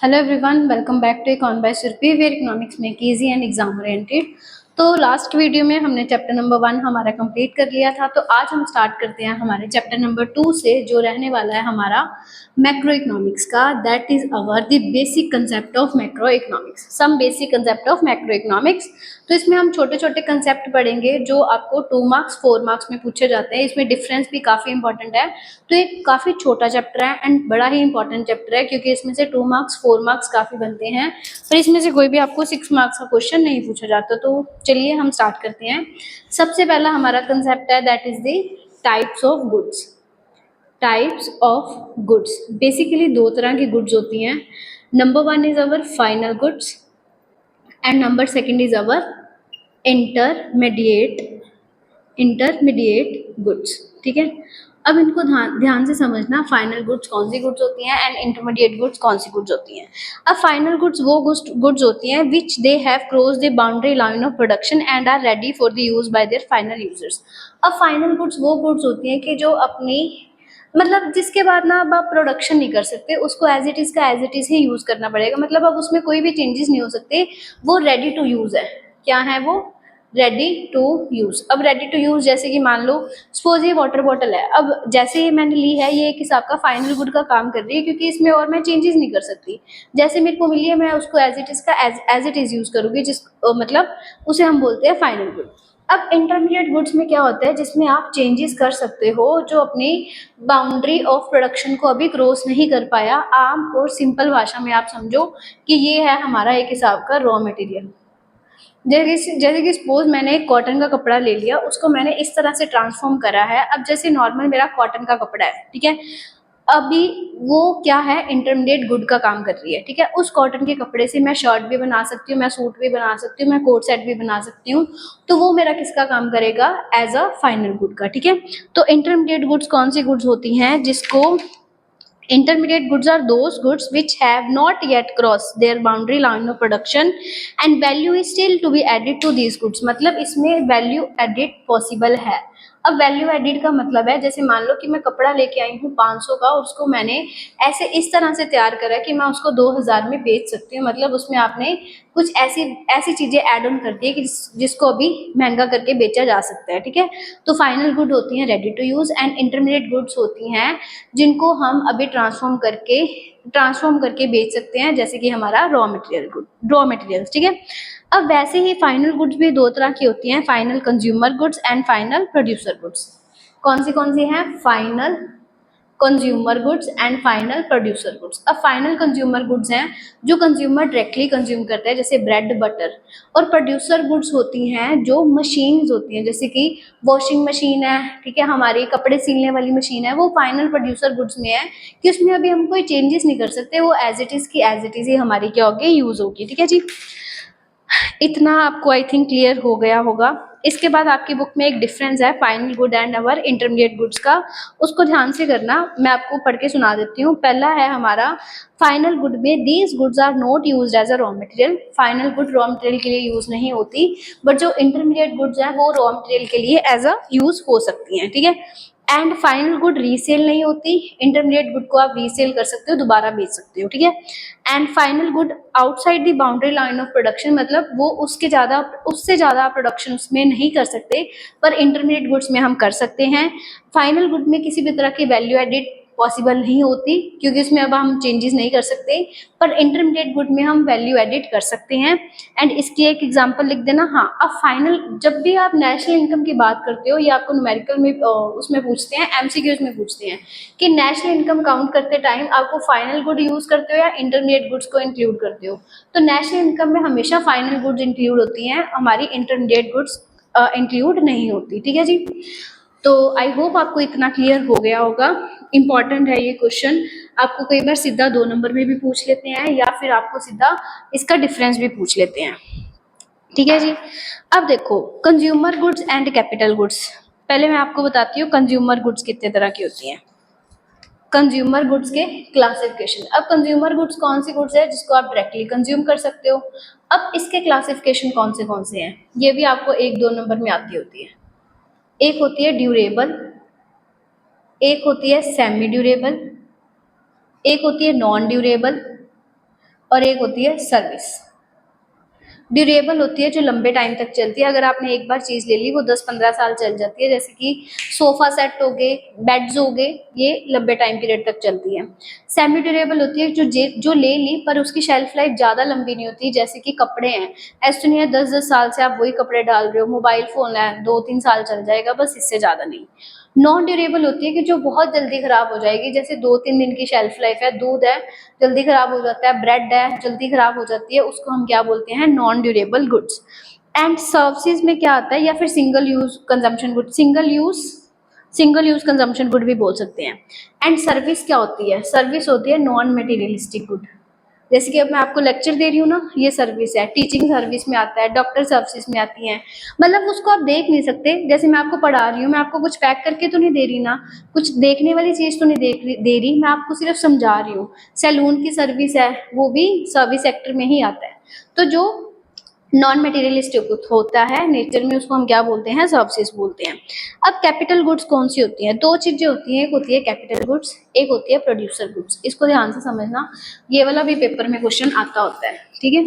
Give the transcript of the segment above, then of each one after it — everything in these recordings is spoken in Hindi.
Hello everyone, welcome back to Econ by Surabhi where economics में इजी एंड एग्जाम ओरिएंटेड। तो लास्ट वीडियो में हमने चैप्टर नंबर 1 हमारा कंप्लीट कर लिया था। तो आज हम स्टार्ट करते हैं हमारे चैप्टर नंबर 2 से, जो रहने वाला है हमारा मैक्रो इकोनॉमिक्स का। That is our the basic concept of macroeconomics, some basic concept of macroeconomics. तो इसमें हम छोटे छोटे कंसेप्ट पढ़ेंगे जो आपको 2 मार्क्स 4 मार्क्स में पूछे जाते हैं। इसमें डिफरेंस भी काफी इंपॉर्टेंट है। तो एक काफी छोटा चैप्टर है एंड बड़ा ही इंपॉर्टेंट चैप्टर है, क्योंकि इसमें से 2 मार्क्स 4 मार्क्स काफी बनते हैं, पर इसमें से कोई भी आपको 6 मार्क्स का क्वेश्चन नहीं पूछा जाता। तो चलिए हम स्टार्ट करते हैं। सबसे पहला हमारा कंसेप्ट है that is the types of goods. Types of goods, basically दो तरह की गुड्स होती हैं। Number 1 is our final goods and number second is our intermediate intermediate goods. ठीक है, अब इनको ध्यान से समझना, फाइनल गुड्स कौन सी गुड्स होती हैं एंड इंटरमीडिएट गुड्स कौन सी गुड्स होती हैं। अब फाइनल गुड्स वो गुड्स होती हैं which they have cross the boundary line of production and are ready for the use by their final users. अब फाइनल गुड्स वो गुड्स होती हैं कि जो अपनी मतलब जिसके बाद ना अब आप प्रोडक्शन नहीं कर सकते, उसको एज इट इज का एज इट इज ही यूज करना पड़ेगा। मतलब अब उसमें कोई भी चेंजेस नहीं हो सकते, वो रेडी टू यूज है। क्या है वो? Ready to use. अब रेडी टू यूज जैसे कि मान लो सपोज ये वाटर बॉटल है। अब जैसे ये मैंने ली है, ये एक हिसाब का फाइनल गुड का काम कर रही है, क्योंकि इसमें और मैं चेंजेस नहीं कर सकती। जैसे मेरे को मिली है, मैं उसको एज इट इज का एज इट इज यूज करूंगी, जिस मतलब उसे हम बोलते हैं फाइनल गुड। अब इंटरमीडिएट गुड्स में क्या होता है, जिसमें आप चेंजेस कर सकते हो, जो अपनी बाउंड्री ऑफ प्रोडक्शन को अभी क्रॉस नहीं कर पाया। आम और सिंपल भाषा में आप समझो कि ये है हमारा एक हिसाब का रॉ मटेरियल। जैसे कि सपोज मैंने एक कॉटन का कपड़ा ले लिया, उसको मैंने इस तरह से ट्रांसफॉर्म करा है। अब जैसे नॉर्मल मेरा कॉटन का कपड़ा है, ठीक है, अभी वो क्या है, इंटरमीडिएट गुड का काम कर रही है। ठीक है, उस कॉटन के कपड़े से मैं शर्ट भी बना सकती हूँ, मैं सूट भी बना सकती हूँ, मैं कोट सेट भी बना सकती हूँ। तो वो मेरा किसका काम करेगा? एज अ फाइनल गुड का। ठीक है, तो इंटरमीडिएट गुड्स कौन सी गुड्स होती हैं? जिसको intermediate goods are those goods which have not yet crossed their boundary line of production and value is still to be added to these goods। मतलब इसमें वैल्यू एडिट पॉसिबल है। अब वैल्यू एडिट का मतलब है, जैसे मान लो कि मैं कपड़ा लेके आई हूँ 500 का, उसको मैंने ऐसे इस तरह से तैयार करा कि मैं उसको 2000 में बेच सकती हूँ। मतलब उसमें आपने कुछ ऐसी ऐसी चीजें ऐड ऑन कर दी है कि जिसको अभी महंगा करके बेचा जा सकता है। ठीक है, तो फाइनल गुड होती हैं ready to use and intermediate goods होती हैं जिनको हम अभी ट्रांसफॉर्म करके बेच सकते हैं, जैसे कि हमारा रॉ मटेरियल्स। ठीक है, अब वैसे ही फाइनल गुड्स भी दो तरह की होती हैं, final consumer goods and final producer goods. कौन सी हैं? Final consumer goods and final producer goods. अब फाइनल कंज्यूमर गुड्स हैं जो कंज्यूमर डायरेक्टली कंज्यूम करते हैं, जैसे ब्रेड बटर। और प्रोड्यूसर गुड्स होती हैं जो मशीन्स होती हैं, जैसे कि वॉशिंग मशीन है, ठीक है, हमारी कपड़े सिलने वाली मशीन है, वो फाइनल प्रोड्यूसर गुड्स में है कि उसमें अभी हम कोई चेंजेस नहीं कर सकते, वो एज इट इज की एज इट इज ही हमारी क्या होगी, यूज होगी। ठीक है जी, इतना आपको आई थिंक क्लियर हो गया होगा। इसके बाद आपकी बुक में एक डिफरेंस है final good and our intermediate goods का, उसको ध्यान से करना, मैं आपको पढ़ के सुना देती हूँ। पहला है हमारा फाइनल गुड में these goods are not used as a raw material. Final good raw material के लिए यूज नहीं होती, बट जो इंटरमीडिएट गुड्स है वो रॉ मटेरियल के लिए एज अ यूज हो सकती हैं। ठीक है, एंड फाइनल गुड रीसेल नहीं होती। इंटरमीडिएट गुड को आप रीसेल कर सकते हो, दोबारा बेच सकते हो। ठीक है, and final good outside the boundary line of production, मतलब वो उससे ज्यादा प्रोडक्शन उसमें नहीं कर सकते, पर इंटरमीडिएट गुड्स में हम कर सकते हैं। फाइनल गुड में किसी भी तरह की वैल्यू एडिट पॉसिबल नहीं होती, क्योंकि उसमें अब हम चेंजेस नहीं कर सकते, पर इंटरमीडिएट गुड में हम वैल्यू एडिट कर सकते हैं। एंड इसकी एक एग्जांपल लिख देना। हाँ, अब फाइनल, जब भी आप नेशनल इनकम की बात करते हो, ये आपको न्यूमेरिकल में उसमें पूछते हैं, एमसीक्यूज में पूछते हैं कि नेशनल इनकम काउंट करते टाइम आपको फाइनल गुड यूज करते हो या इंटरमीडिएट गुड्स को इंक्लूड करते हो। तो नेशनल इनकम में हमेशा फाइनल गुड्स इंक्लूड होती हैं, हमारी इंटरमीडिएट गुड्स इंक्लूड नहीं होती। ठीक है जी, तो आई होप आपको इतना क्लियर हो गया होगा। इंपॉर्टेंट है ये क्वेश्चन, आपको कई बार सीधा 2 नंबर में भी पूछ लेते हैं, या फिर आपको सीधा इसका डिफरेंस भी पूछ लेते हैं। ठीक है जी, अब देखो consumer goods and capital goods. पहले मैं आपको बताती हूँ कंज्यूमर गुड्स कितने तरह की होती हैं। कंज्यूमर गुड्स के क्लासिफिकेशन। अब कंज्यूमर गुड्स कौन सी गुड्स है जिसको आप डायरेक्टली कंज्यूम कर सकते हो। अब इसके क्लासिफिकेशन कौन से हैं, ये भी आपको 1-2 नंबर में आती होती है। एक होती है ड्यूरेबल, एक होती है सेमी ड्यूरेबल, एक होती है नॉन ड्यूरेबल, और एक होती है सर्विस। ड्यूरेबल होती है जो लंबे टाइम तक चलती है, अगर आपने एक बार चीज ले ली वो 10-15 साल चल जाती है, जैसे कि सोफा सेट हो गए, बेड्स हो गए, ये लंबे टाइम पीरियड तक चलती है। सेमी ड्यूरेबल होती है जो ले ली पर उसकी शेल्फ लाइफ ज्यादा लंबी नहीं होती, जैसे कि कपड़े हैं, ऐसा नहीं है 10-10 साल से आप वही कपड़े डाल रहे हो, मोबाइल फोन है 2-3 साल चल जाएगा बस, इससे ज्यादा नहीं। नॉन ड्यूरेबल होती है कि जो बहुत जल्दी खराब हो जाएगी, जैसे 2-3 दिन की शेल्फ लाइफ है, दूध है जल्दी खराब हो जाता है, ब्रेड है जल्दी खराब हो जाती है, उसको हम क्या बोलते हैं, non durable goods. And services में क्या आता है, या फिर single use consumption good, single use consumption good भी बोल सकते हैं। एंड सर्विस क्या होती है, सर्विस होती है नॉन मटेरियलिस्टिक गुड। जैसे कि अब मैं आपको लेक्चर दे रही हूँ ना, ये सर्विस है, टीचिंग सर्विस में आता है, डॉक्टर सर्विस में आती है, मतलब उसको आप देख नहीं सकते, जैसे मैं आपको पढ़ा रही हूँ, मैं आपको कुछ पैक करके तो नहीं दे रही ना, कुछ देखने वाली चीज तो नहीं दे रही, मैं आपको सिर्फ समझा रही हूँ। सैलून की सर्विस है, वो भी सर्विस सेक्टर में ही आता है। तो जो नॉन मटेरियलिस्टिक होता है नेचर में, उसको हम क्या बोलते हैं, सर्विसेज बोलते हैं। अब कैपिटल गुड्स कौन सी होती हैं, दो चीजें होती हैं, एक होती है कैपिटल गुड्स, एक होती है प्रोड्यूसर गुड्स। इसको ध्यान से समझना, ये वाला भी पेपर में क्वेश्चन आता होता है, ठीक है।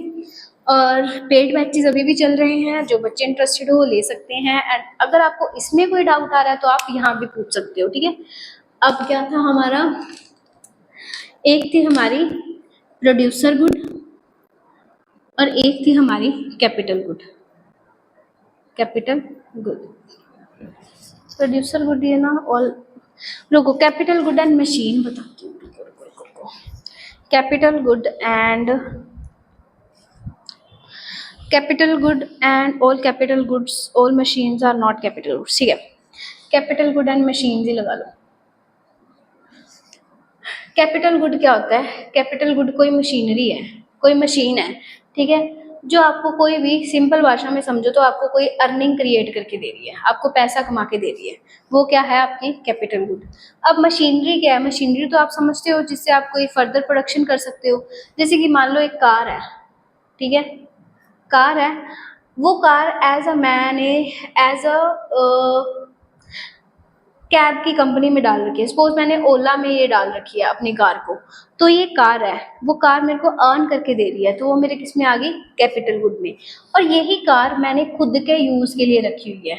और पेड बैचेस अभी भी चल रहे हैं, जो बच्चे इंटरेस्टेड हो ले सकते हैं, एंड अगर आपको इसमें कोई डाउट आ रहा है तो आप यहाँ भी पूछ सकते हो, ठीक है। अब क्या था हमारा, एक थी हमारी प्रोड्यूसर गुड और एक थी हमारी capital good. Capital good, producer good ये ना, ऑल रुको, कैपिटल गुड एंड मशीन बताती हूँ, capital good and capital good and all capital goods, all machines are not capital goods, ठीक है। कैपिटल गुड एंड मशीन ही लगा लो। कैपिटल गुड क्या होता है, कैपिटल गुड कोई मशीनरी है, कोई मशीन है, ठीक है, जो आपको कोई भी सिंपल भाषा में समझो तो आपको कोई अर्निंग क्रिएट करके दे रही है, आपको पैसा कमा के दे रही है, वो क्या है आपकी कैपिटल गुड। अब मशीनरी क्या है, मशीनरी तो आप समझते हो जिससे आप कोई फर्दर प्रोडक्शन कर सकते हो, जैसे कि मान लो एक कार है, ठीक है, कार है, वो कार एज अ मैंने एज अ कैब की कंपनी में डाल रखी है, सपोज मैंने ओला में ये डाल रखी है अपनी कार को, तो ये कार है, वो कार मेरे को अर्न करके दे रही है, तो वो मेरे किस में आ गई, कैपिटल गुड में। और यही कार मैंने खुद के यूज के लिए रखी हुई है,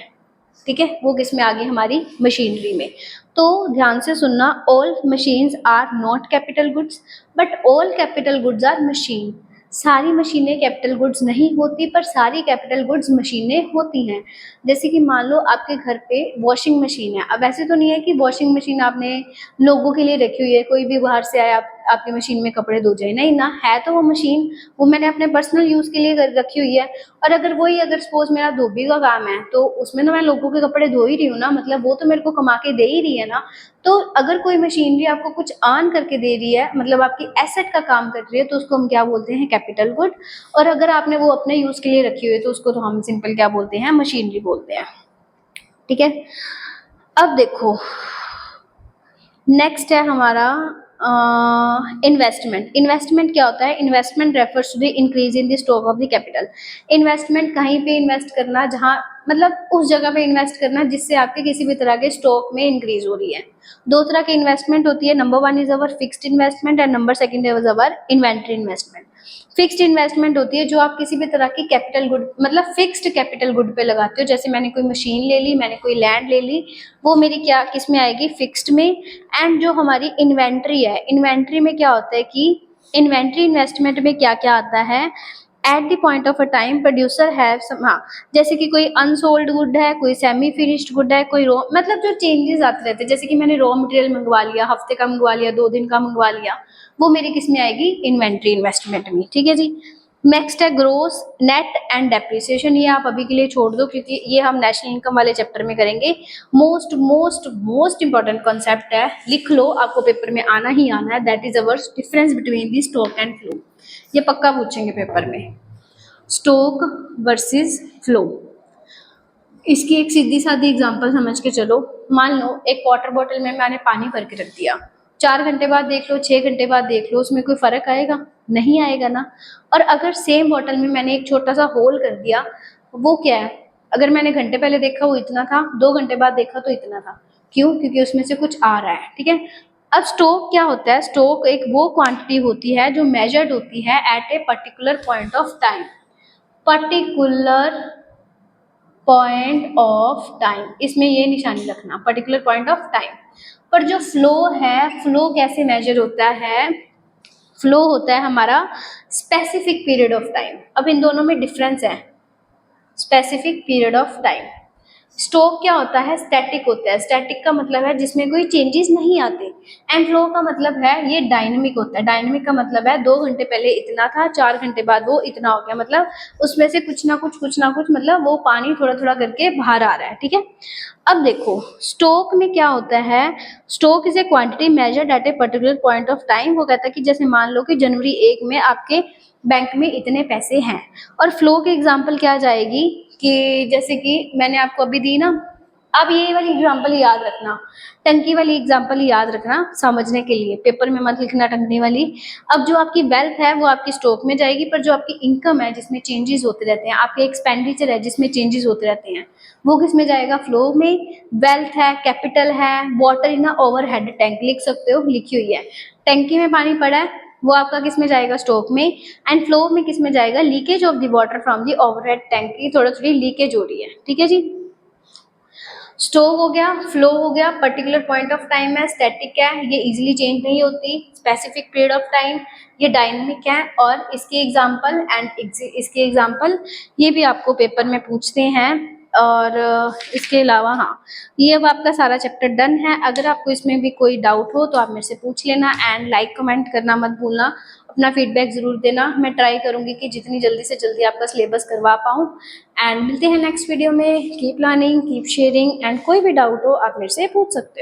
ठीक है, वो किस में आ गई, हमारी मशीनरी में। तो ध्यान से सुनना, all machines are not capital goods but all capital goods are machine. सारी मशीनें कैपिटल गुड्स नहीं होती, पर सारी कैपिटल गुड्स मशीनें होती हैं। जैसे कि मान लो आपके घर पे वॉशिंग मशीन है, अब ऐसे तो नहीं है कि वॉशिंग मशीन आपने लोगों के लिए रखी हुई है, कोई भी बाहर से आया आपकी मशीन में कपड़े धो जाए, नहीं ना, है तो वो मशीन, वो मैंने अपने पर्सनल यूज के लिए रखी हुई है। और अगर वही, अगर सपोज मेरा धोबी का काम है तो उसमें तो मैं लोगों के कपड़े धो ही रही हूँ ना, मतलब वो तो मेरे को कमा के दे ही रही है ना। तो अगर कोई मशीनरी आपको कुछ अर्न करके दे रही है, मतलब आपकी एसेट का काम कर रही है, तो उसको हम क्या बोलते हैं, कैपिटल गुड। और अगर आपने वो अपने यूज के लिए रखी हुई है तो उसको तो हम सिंपल क्या बोलते हैं, मशीनरी बोलते हैं, ठीक है। अब देखो नेक्स्ट है हमारा इन्वेस्टमेंट। इन्वेस्टमेंट क्या होता है, investment refers to the increase in the stock of the capital. Investment कहीं पे इन्वेस्ट करना, जहां मतलब उस जगह पे इन्वेस्ट करना जिससे आपके किसी भी तरह के स्टॉक में इंक्रीज हो रही है। दो तरह की इन्वेस्टमेंट होती है, number one is our fixed investment and number second is our inventory investment. Fixed investment होती है जो आप किसी भी तरह की कैपिटल गुड, मतलब फिक्स्ड कैपिटल गुड पे लगाते हो, जैसे मैंने कोई मशीन ले ली, मैंने कोई लैंड ले ली, वो मेरी क्या किस में आएगी, फिक्स्ड में। एंड जो हमारी इन्वेंट्री है, इन्वेंट्री में क्या होता है कि इन्वेंट्री इन्वेस्टमेंट में क्या क्या आता है, at the point of a time producer have some, हाँ, जैसे कि कोई अनसोल्ड गुड है, कोई सेमी फिनिश्ड गुड है, कोई रॉ, मतलब जो चेंजेस आते रहते हैं, जैसे कि मैंने रॉ मटेरियल मंगवा लिया, हफ्ते का मंगवा लिया, 2 दिन का मंगवा लिया, वो मेरी किस में आएगी, इन्वेंट्री इन्वेस्टमेंट में, ठीक है जी। नेक्स्ट है ग्रोस नेट एंड डेप्रिसिएशन, ये आप अभी के लिए छोड़ दो क्योंकि ये हम नेशनल इनकम वाले चैप्टर में करेंगे। Most most most important concept है, लिख लो, आपको पेपर में आना ही आना है, that is our difference between the stock and flow. ये पक्का पूछेंगे पेपर में, स्टॉक वर्सेस फ्लो। इसकी एक सीधी सादी एग्जांपल समझ के चलो, मान लो एक वाटर बॉटल में मैंने पानी भर के रख दिया, 4 घंटे बाद देख लो, 6 घंटे बाद देख लो, उसमें कोई फर्क आएगा, नहीं आएगा ना। और अगर सेम बॉटल में मैंने एक छोटा सा होल कर दिया, वो क्या है, अगर मैंने घंटे पहले देखा वो इतना था, 2 घंटे बाद देखा तो इतना था, क्यों, क्योंकि उसमें से कुछ आ रहा है, ठीक है। अब स्टॉक क्या होता है? स्टॉक एक वो क्वांटिटी होती है जो मेजर्ड होती है at a particular point of time, particular point of time, इसमें ये निशानी रखना, पर्टिकुलर पॉइंट ऑफ टाइम। पर जो फ्लो है, फ्लो कैसे मेजर होता है? फ्लो होता है हमारा स्पेसिफिक पीरियड ऑफ टाइम। अब इन दोनों में डिफरेंस है, specific period of time. Stock क्या होता है? स्टैटिक होता है। स्टैटिक का मतलब है जिसमें कोई चेंजेस नहीं आते। एंड फ्लो का मतलब है ये डायनेमिक होता है। डायनेमिक का मतलब है 2 घंटे पहले इतना था, 4 घंटे बाद वो इतना हो गया, मतलब उसमें से कुछ ना कुछ मतलब वो पानी थोड़ा थोड़ा करके बाहर आ रहा है, ठीक है। अब देखो स्टॉक में क्या होता है, stock is a quantity measured eight a particular point of time. वो कहता है कि जैसे मान लो कि जनवरी 1 में आपके बैंक में इतने पैसे हैं। और फ्लो की एग्जांपल क्या आ जाएगी कि जैसे कि मैंने आपको अभी दी ना, अब ये वाली एग्जांपल याद रखना, टंकी वाली एग्जांपल याद रखना समझने के लिए, पेपर में मत लिखना टंकी वाली। अब जो आपकी वेल्थ है वो आपकी स्टॉक में जाएगी, पर जो आपकी इनकम है जिसमें चेंजेस होते रहते हैं, आपके एक्सपेंडिचर है जिसमें चेंजेस होते रहते हैं, वो किस में जाएगा? फ्लो में। वेल्थ है, कैपिटल है, वाटर इन ओवरहेड टैंक लिख सकते हो, लिखी हुई है। टंकी में पानी पड़ा है, वो आपका किस में जाएगा? स्टॉक में। एंड फ्लो में किस में जाएगा? Leakage of the water from the overhead tank की थोड़ी थोड़ी लीकेज हो रही है, ठीक है जी। स्टॉक हो गया, फ्लो हो गया, पर्टिकुलर पॉइंट ऑफ टाइम है, स्टैटिक है, ये इजीली चेंज नहीं होती, स्पेसिफिक पीरियड ऑफ टाइम, ये डायनेमिक है। और इसके एग्जांपल इसके एग्जांपल ये भी आपको पेपर में पूछते हैं। और इसके अलावा हाँ, ये अब आपका सारा चैप्टर डन है। अगर आपको इसमें भी कोई डाउट हो तो आप मेरे से पूछ लेना। एंड लाइक कमेंट करना मत भूलना, अपना फीडबैक ज़रूर देना। मैं ट्राई करूँगी कि जितनी जल्दी से जल्दी आपका सिलेबस करवा पाऊँ। एंड मिलते हैं नेक्स्ट वीडियो में। Keep learning, keep sharing, and कोई भी डाउट हो आप मेरे से पूछ सकते हो।